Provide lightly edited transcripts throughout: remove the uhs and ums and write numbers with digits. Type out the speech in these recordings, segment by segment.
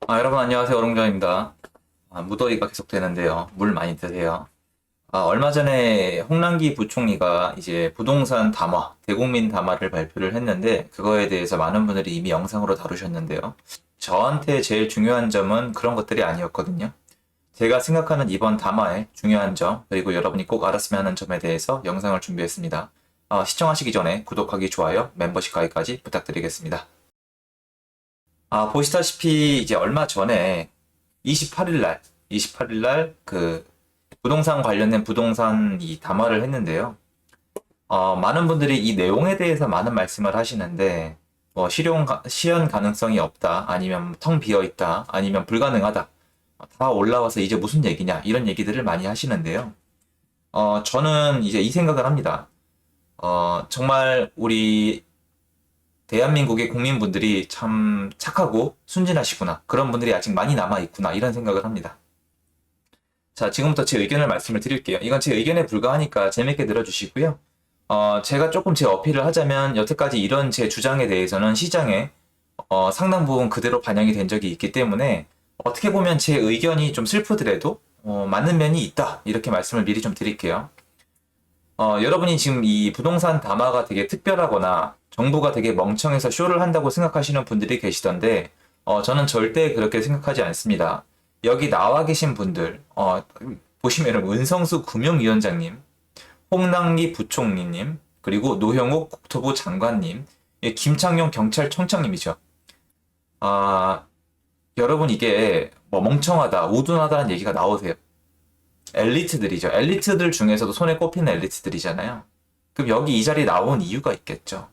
여러분 안녕하세요. 오롱전입니다. 무더위가 계속되는데요. 물 많이 드세요. 얼마 전에 홍남기 부총리가 이제 부동산 담화, 대국민 담화를 발표를 했는데 그거에 대해서 많은 분들이 이미 영상으로 다루셨는데요. 저한테 제일 중요한 점은 그런 것들이 아니었거든요. 제가 생각하는 이번 담화의 중요한 점, 그리고 여러분이 꼭 알았으면 하는 점에 대해서 영상을 준비했습니다. 시청하시기 전에 구독하기, 좋아요, 멤버십 가입까지 부탁드리겠습니다. 보시다시피 이제 얼마 전에 28일 날 그 부동산 관련된 부동산 이 담화를 했는데요. 많은 분들이 이 내용에 대해서 많은 말씀을 하시는데, 실현 가능성이 없다, 아니면 텅 비어 있다, 아니면 불가능하다, 다 올라와서 이제 무슨 얘기냐, 이런 얘기들을 많이 하시는데요. 저는 이제 이 생각을 합니다. 정말 우리 대한민국의 국민분들이 참 착하고 순진하시구나. 그런 분들이 아직 많이 남아있구나. 이런 생각을 합니다. 자, 지금부터 제 의견을 말씀을 드릴게요. 이건 제 의견에 불과하니까 재밌게 들어주시고요. 제가 조금 제 어필을 하자면 여태까지 이런 제 주장에 대해서는 시장에 상당 부분 그대로 반영이 된 적이 있기 때문에 어떻게 보면 제 의견이 좀 슬프더라도 맞는 면이 있다. 이렇게 말씀을 미리 좀 드릴게요. 여러분이 지금 이 부동산 담화가 되게 특별하거나 정부가 되게 멍청해서 쇼를 한다고 생각하시는 분들이 계시던데, 저는 절대 그렇게 생각하지 않습니다. 여기 나와 계신 분들, 보시면 은성수 금융위원장님, 홍남기 부총리님, 그리고 노형욱 국토부 장관님, 김창룡 경찰청장님이죠. 아, 여러분 이게 뭐 멍청하다, 우둔하다는 얘기가 나오세요. 엘리트들이죠. 엘리트들 중에서도 손에 꼽히는 엘리트들이잖아요. 그럼 여기 이 자리에 나온 이유가 있겠죠.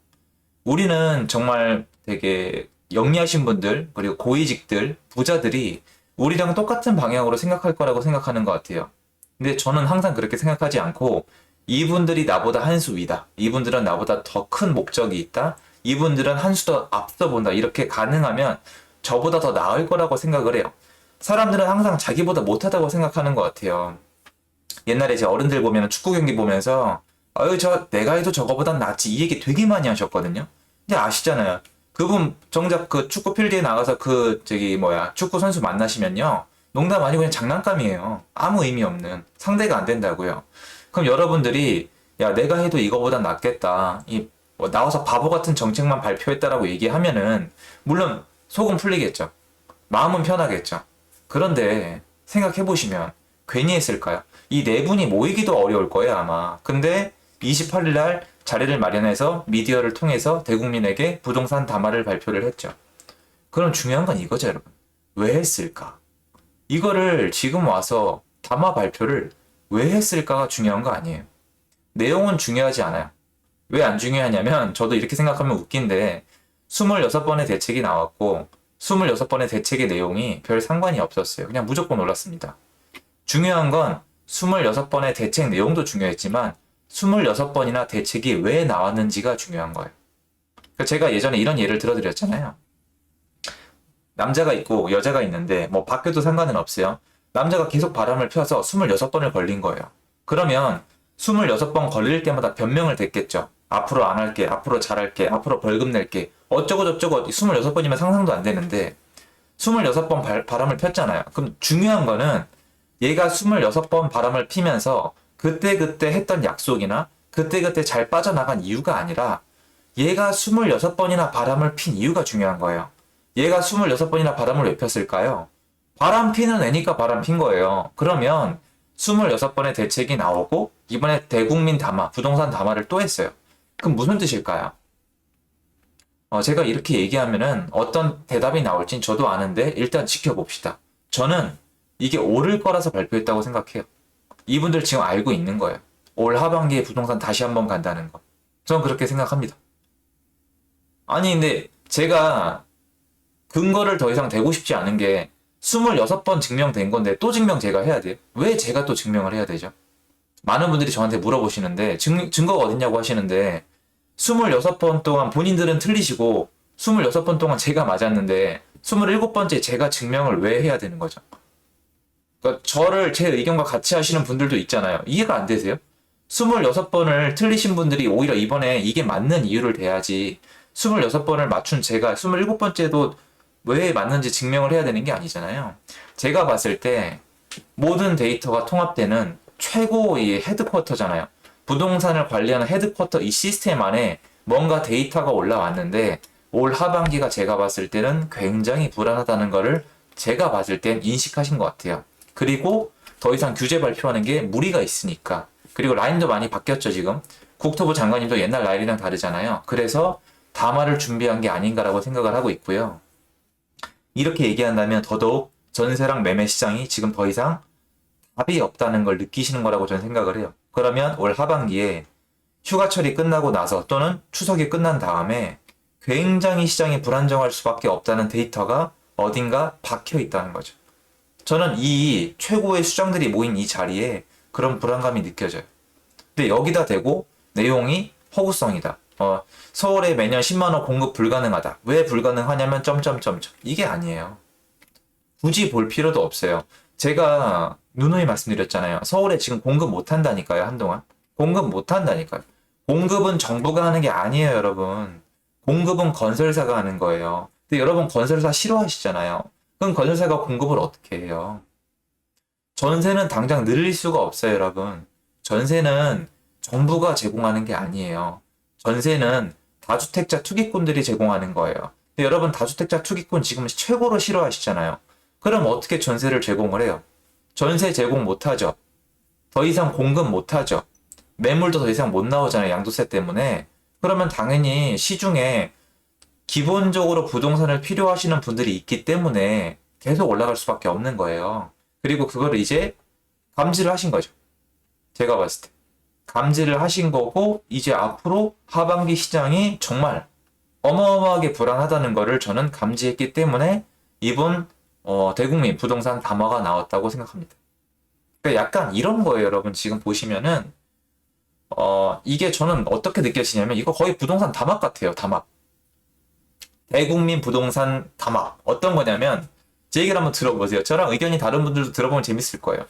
우리는 정말 되게 영리하신 분들, 그리고 고위직들, 부자들이 우리랑 똑같은 방향으로 생각할 거라고 생각하는 것 같아요. 근데 저는 항상 그렇게 생각하지 않고, 이분들이 나보다 한 수 위다. 이분들은 나보다 더 큰 목적이 있다. 이분들은 한 수 더 앞서 본다. 이렇게 가능하면 저보다 더 나을 거라고 생각을 해요. 사람들은 항상 자기보다 못하다고 생각하는 것 같아요. 옛날에 제 어른들 보면 축구 경기 보면서 아유 저 내가 해도 저거보단 낫지 이 얘기 되게 많이 하셨거든요. 근데 아시잖아요. 그분 정작 그 축구 필드에 나가서 그 저기 뭐야 축구 선수 만나시면요. 농담 아니고 그냥 장난감이에요. 아무 의미 없는 상대가 안 된다고요. 그럼 여러분들이 야 내가 해도 이거보단 낫겠다. 뭐 나와서 바보 같은 정책만 발표했다라고 얘기하면은 물론 속은 풀리겠죠. 마음은 편하겠죠. 그런데 생각해 보시면 괜히 했을까요? 이 네 분이 모이기도 어려울 거예요, 아마. 근데 28일 날 자리를 마련해서 미디어를 통해서 대국민에게 부동산 담화를 발표를 했죠. 그럼 중요한 건 이거죠, 여러분. 왜 했을까? 이거를 지금 와서 담화 발표를 왜 했을까가 중요한 거 아니에요. 내용은 중요하지 않아요. 왜 안 중요하냐면 저도 이렇게 생각하면 웃긴데 26번의 대책이 나왔고 26번의 대책의 내용이 별 상관이 없었어요. 그냥 무조건 올랐습니다. 중요한 건 26번의 대책 내용도 중요했지만 26번이나 대책이 왜 나왔는지가 중요한 거예요. 그러니까 제가 예전에 이런 예를 들어드렸잖아요. 남자가 있고 여자가 있는데 뭐 바뀌어도 상관은 없어요. 남자가 계속 바람을 펴서 26번을 걸린 거예요. 그러면 26번 걸릴 때마다 변명을 댔겠죠. 앞으로 안 할게, 앞으로 잘할게, 앞으로 벌금 낼게. 어쩌고 저쩌고 26번이면 상상도 안 되는데 26번 바람을 폈잖아요. 그럼 중요한 거는 얘가 26번 바람을 피면서 그때그때 했던 약속이나 그때그때 잘 빠져나간 이유가 아니라 얘가 26번이나 바람을 핀 이유가 중요한 거예요. 얘가 26번이나 바람을 왜 폈을까요? 바람 피는 애니까 바람 핀 거예요. 그러면 26번의 대책이 나오고 이번에 대국민 담화, 부동산 담화를 또 했어요. 그럼 무슨 뜻일까요? 제가 이렇게 얘기하면은 어떤 대답이 나올진 저도 아는데 일단 지켜봅시다. 저는 이게 오를 거라서 발표했다고 생각해요. 이분들 지금 알고 있는 거예요. 올 하반기에 부동산 다시 한번 간다는 거. 저는 그렇게 생각합니다. 아니, 근데 제가 근거를 더 이상 대고 싶지 않은 게 26번 증명된 건데 또 증명 제가 해야 돼요? 왜 제가 또 증명을 해야 되죠? 많은 분들이 저한테 물어보시는데 증거가 어딨냐고 하시는데 26번 동안 본인들은 틀리시고 26번 동안 제가 맞았는데 27번째 제가 증명을 왜 해야 되는 거죠? 그러니까 저를 제 의견과 같이 하시는 분들도 있잖아요. 이해가 안 되세요? 26번을 틀리신 분들이 오히려 이번에 이게 맞는 이유를 대야지 26번을 맞춘 제가 27번째도 왜 맞는지 증명을 해야 되는 게 아니잖아요. 제가 봤을 때 모든 데이터가 통합되는 최고의 헤드쿼터잖아요. 부동산을 관리하는 헤드쿼터 이 시스템 안에 뭔가 데이터가 올라왔는데 올 하반기가 제가 봤을 때는 굉장히 불안하다는 거를 제가 봤을 땐 인식하신 것 같아요. 그리고 더 이상 규제 발표하는 게 무리가 있으니까. 그리고 라인도 많이 바뀌었죠, 지금. 국토부 장관님도 옛날 라인이랑 다르잖아요. 그래서 담화를 준비한 게 아닌가라고 생각을 하고 있고요. 이렇게 얘기한다면 더더욱 전세랑 매매 시장이 지금 더 이상 답이 없다는 걸 느끼시는 거라고 저는 생각을 해요. 그러면 올 하반기에 휴가철이 끝나고 나서 또는 추석이 끝난 다음에 굉장히 시장이 불안정할 수밖에 없다는 데이터가 어딘가 박혀 있다는 거죠. 저는 이 최고의 수장들이 모인 이 자리에 그런 불안감이 느껴져요. 근데 여기다 대고 내용이 허구성이다. 서울에 매년 10만 원 공급 불가능하다. 왜 불가능하냐면 점점점점. 이게 아니에요. 굳이 볼 필요도 없어요. 제가 누누이 말씀드렸잖아요. 서울에 지금 공급 못 한다니까요, 한동안. 공급 못 한다니까요. 공급은 정부가 하는 게 아니에요, 여러분. 공급은 건설사가 하는 거예요. 근데 여러분 건설사 싫어하시잖아요. 그럼 건설사가 공급을 어떻게 해요? 전세는 당장 늘릴 수가 없어요, 여러분. 전세는 정부가 제공하는 게 아니에요. 전세는 다주택자 투기꾼들이 제공하는 거예요. 근데 여러분 다주택자 투기꾼 지금 최고로 싫어하시잖아요. 그럼 어떻게 전세를 제공을 해요? 전세 제공 못하죠. 더 이상 공급 못하죠. 매물도 더 이상 못 나오잖아요. 양도세 때문에. 그러면 당연히 시중에 기본적으로 부동산을 필요하시는 분들이 있기 때문에 계속 올라갈 수밖에 없는 거예요. 그리고 그걸 이제 감지를 하신 거죠. 제가 봤을 때. 감지를 하신 거고 이제 앞으로 하반기 시장이 정말 어마어마하게 불안하다는 거를 저는 감지했기 때문에 이번 대국민 부동산 담화가 나왔다고 생각합니다. 그러니까 약간 이런 거예요, 여러분. 지금 보시면은 이게 저는 어떻게 느껴지냐면 이거 거의 부동산 담합 같아요, 담합. 대국민 부동산 담합. 어떤 거냐면 제 얘기를 한번 들어보세요. 저랑 의견이 다른 분들도 들어보면 재밌을 거예요.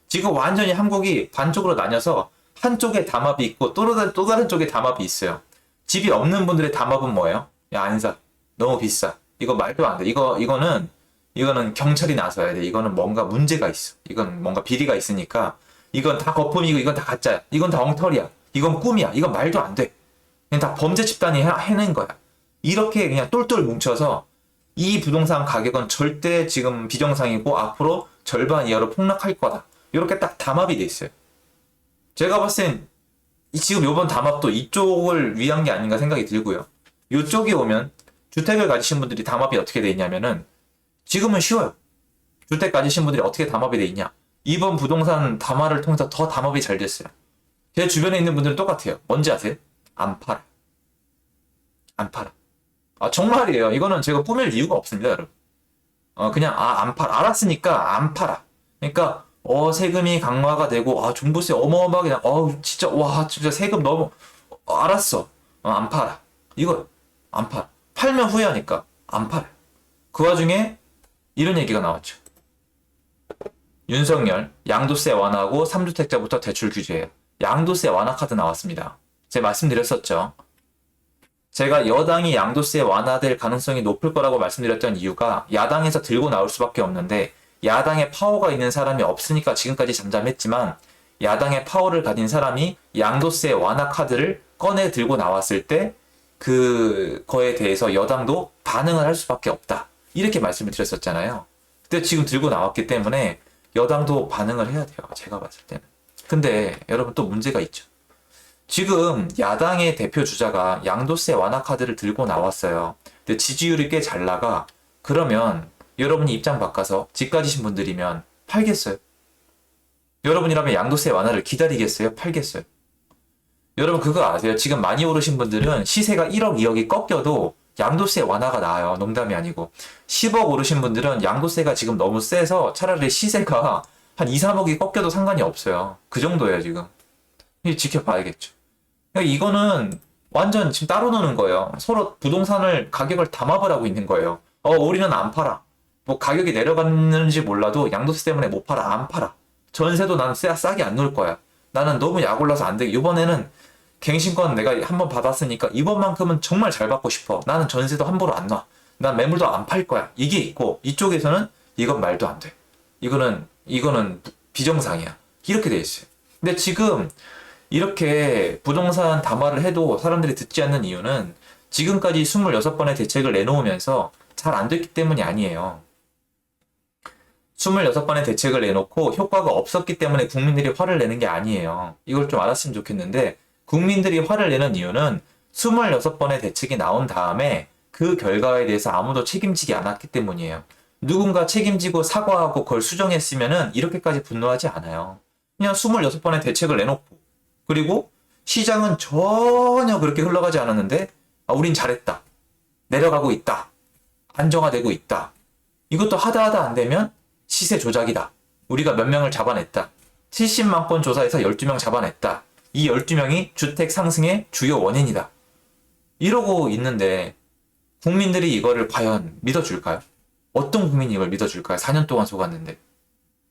지금 완전히 한국이 반쪽으로 나뉘어서 한쪽에 담합이 있고 또 다른 쪽에 담합이 있어요. 집이 없는 분들의 담합은 뭐예요? 야, 안 사. 너무 비싸. 이거 말도 안 돼. 이거는 경찰이 나서야 돼. 이거는 뭔가 문제가 있어. 이건 뭔가 비리가 있으니까 이건 다 거품이고 이건 다 가짜야. 이건 다 엉터리야. 이건 꿈이야. 이건 말도 안 돼. 그냥 다 범죄 집단이 해낸 거야. 이렇게 그냥 똘똘 뭉쳐서 이 부동산 가격은 절대 지금 비정상이고 앞으로 절반 이하로 폭락할 거다. 이렇게 딱 담합이 돼 있어요. 제가 봤을 땐 지금 요번 담합도 이쪽을 위한 게 아닌가 생각이 들고요. 이쪽에 오면 주택을 가지신 분들이 담합이 어떻게 돼 있냐면은 지금은 쉬워요. 주택 가지신 분들이 어떻게 담합이 돼 있냐. 이번 부동산 담화를 통해서 더 담합이 잘 됐어요. 제 주변에 있는 분들은 똑같아요. 뭔지 아세요? 안 팔아. 안 팔아. 아, 정말이에요. 이거는 제가 꾸밀 이유가 없습니다, 여러분. 그냥, 안 팔아. 알았으니까 안 팔아. 그러니까, 세금이 강화가 되고, 종부세 어마어마하게, 진짜, 와, 진짜 세금 너무, 알았어. 안 팔아. 이거, 안 팔아. 팔면 후회하니까, 안 팔아. 그 와중에, 이런 얘기가 나왔죠. 윤석열, 양도세 완화하고 3주택자부터 대출 규제해요. 양도세 완화 카드 나왔습니다. 제가 말씀드렸었죠. 제가 여당이 양도세 완화될 가능성이 높을 거라고 말씀드렸던 이유가 야당에서 들고 나올 수밖에 없는데 야당의 파워가 있는 사람이 없으니까 지금까지 잠잠했지만 야당의 파워를 가진 사람이 양도세 완화 카드를 꺼내 들고 나왔을 때 그거에 대해서 여당도 반응을 할 수밖에 없다. 이렇게 말씀을 드렸었잖아요. 근데 지금 들고 나왔기 때문에 여당도 반응을 해야 돼요. 제가 봤을 때는. 근데 여러분 또 문제가 있죠. 지금 야당의 대표 주자가 양도세 완화 카드를 들고 나왔어요. 근데 지지율이 꽤 잘 나가. 그러면 여러분이 입장 바꿔서 집 가지신 분들이면 팔겠어요? 여러분이라면 양도세 완화를 기다리겠어요? 팔겠어요? 여러분 그거 아세요? 지금 많이 오르신 분들은 시세가 1억, 2억이 꺾여도 양도세 완화가 나아요. 농담이 아니고. 10억 오르신 분들은 양도세가 지금 너무 세서 차라리 시세가 한 2, 3억이 꺾여도 상관이 없어요. 그 정도예요, 지금. 지켜봐야겠죠. 그러니까 이거는 완전 지금 따로 노는 거예요. 서로 부동산을 가격을 담합을 하고 있는 거예요. 우리는 안 팔아. 뭐 가격이 내려갔는지 몰라도 양도세 때문에 못 팔아. 안 팔아. 전세도 나는 싸게 안 놓을 거야. 나는 너무 약 올라서 안 돼. 이번에는 갱신권 내가 한번 받았으니까 이번만큼은 정말 잘 받고 싶어. 나는 전세도 함부로 안 놔. 난 매물도 안 팔 거야. 이게 있고, 이쪽에서는 이건 말도 안 돼. 이거는 비정상이야. 이렇게 돼 있어요. 근데 지금 이렇게 부동산 담화를 해도 사람들이 듣지 않는 이유는 지금까지 26번의 대책을 내놓으면서 잘 안 됐기 때문이 아니에요. 26번의 대책을 내놓고 효과가 없었기 때문에 국민들이 화를 내는 게 아니에요. 이걸 좀 알았으면 좋겠는데, 국민들이 화를 내는 이유는 26번의 대책이 나온 다음에 그 결과에 대해서 아무도 책임지지 않았기 때문이에요. 누군가 책임지고 사과하고 그걸 수정했으면은 이렇게까지 분노하지 않아요. 그냥 26번의 대책을 내놓고, 그리고 시장은 전혀 그렇게 흘러가지 않았는데, 우린 잘했다. 내려가고 있다. 안정화되고 있다. 이것도 하다 안 되면 시세 조작이다. 우리가 몇 명을 잡아냈다. 70만 건 조사해서 12명 잡아냈다. 이 12명이 주택 상승의 주요 원인이다. 이러고 있는데 국민들이 이거를 과연 믿어줄까요? 어떤 국민이 이걸 믿어줄까요? 4년 동안 속았는데.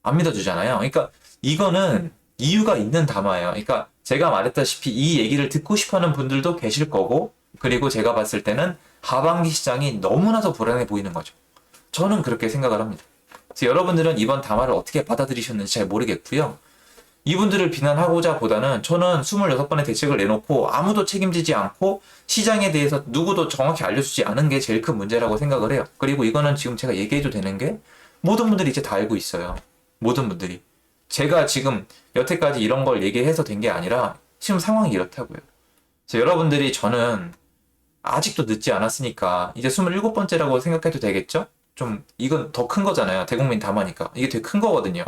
안 믿어주잖아요. 그러니까 이거는 이유가 있는 담화예요. 그러니까 제가 말했다시피 이 얘기를 듣고 싶어하는 분들도 계실 거고, 그리고 제가 봤을 때는 하반기 시장이 너무나도 불안해 보이는 거죠. 저는 그렇게 생각을 합니다. 그래서 여러분들은 이번 담화를 어떻게 받아들이셨는지 잘 모르겠고요. 이분들을 비난하고자 보다는 저는 26번의 대책을 내놓고 아무도 책임지지 않고 시장에 대해서 누구도 정확히 알려주지 않은 게 제일 큰 문제라고 생각을 해요. 그리고 이거는 지금 제가 얘기해도 되는 게 모든 분들이 이제 다 알고 있어요. 모든 분들이. 제가 지금 여태까지 이런 걸 얘기해서 된 게 아니라 지금 상황이 이렇다고요. 그래서 여러분들이 저는 아직도 늦지 않았으니까 이제 27번째라고 생각해도 되겠죠? 좀 이건 더 큰 거잖아요. 대국민 담화니까. 이게 되게 큰 거거든요.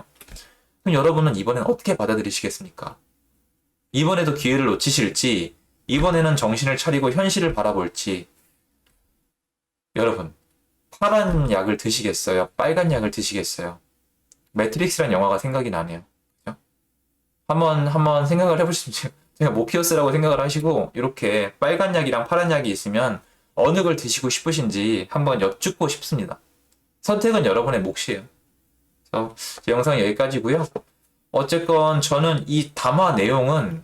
그럼 여러분은 이번엔 어떻게 받아들이시겠습니까? 이번에도 기회를 놓치실지, 이번에는 정신을 차리고 현실을 바라볼지. 여러분, 파란 약을 드시겠어요? 빨간 약을 드시겠어요? 매트릭스란 영화가 생각이 나네요. 그죠? 한번 생각을 해보시면, 제가 모피어스라고 생각을 하시고, 이렇게 빨간 약이랑 파란 약이 있으면 어느 걸 드시고 싶으신지 한번 여쭙고 싶습니다. 선택은 여러분의 몫이에요. 그래서 제 영상은 여기까지고요. 어쨌건 저는 이 담화 내용은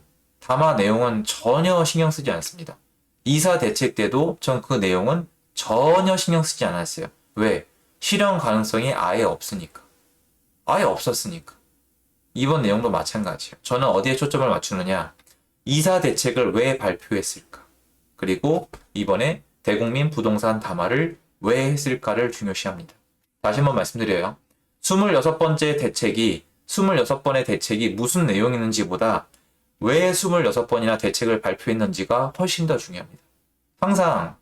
전혀 신경 쓰지 않습니다. 이사 대책 때도 전 그 내용은 전혀 신경 쓰지 않았어요. 왜? 실현 가능성이 아예 없으니까. 아예 없었으니까. 이번 내용도 마찬가지예요. 저는 어디에 초점을 맞추느냐? 이사 대책을 왜 발표했을까? 그리고 이번에 대국민 부동산 담화를 왜 했을까를 중요시합니다. 다시 한번 말씀드려요. 26번째 대책이 26번의 대책이 무슨 내용이는지보다 왜 26번이나 대책을 발표했는지가 훨씬 더 중요합니다. 항상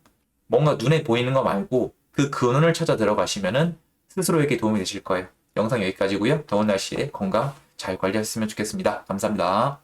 뭔가 눈에 보이는 거 말고 그 근원을 찾아 들어가시면은 스스로에게 도움이 되실 거예요. 영상 여기까지고요. 더운 날씨에 건강 잘 관리하셨으면 좋겠습니다. 감사합니다.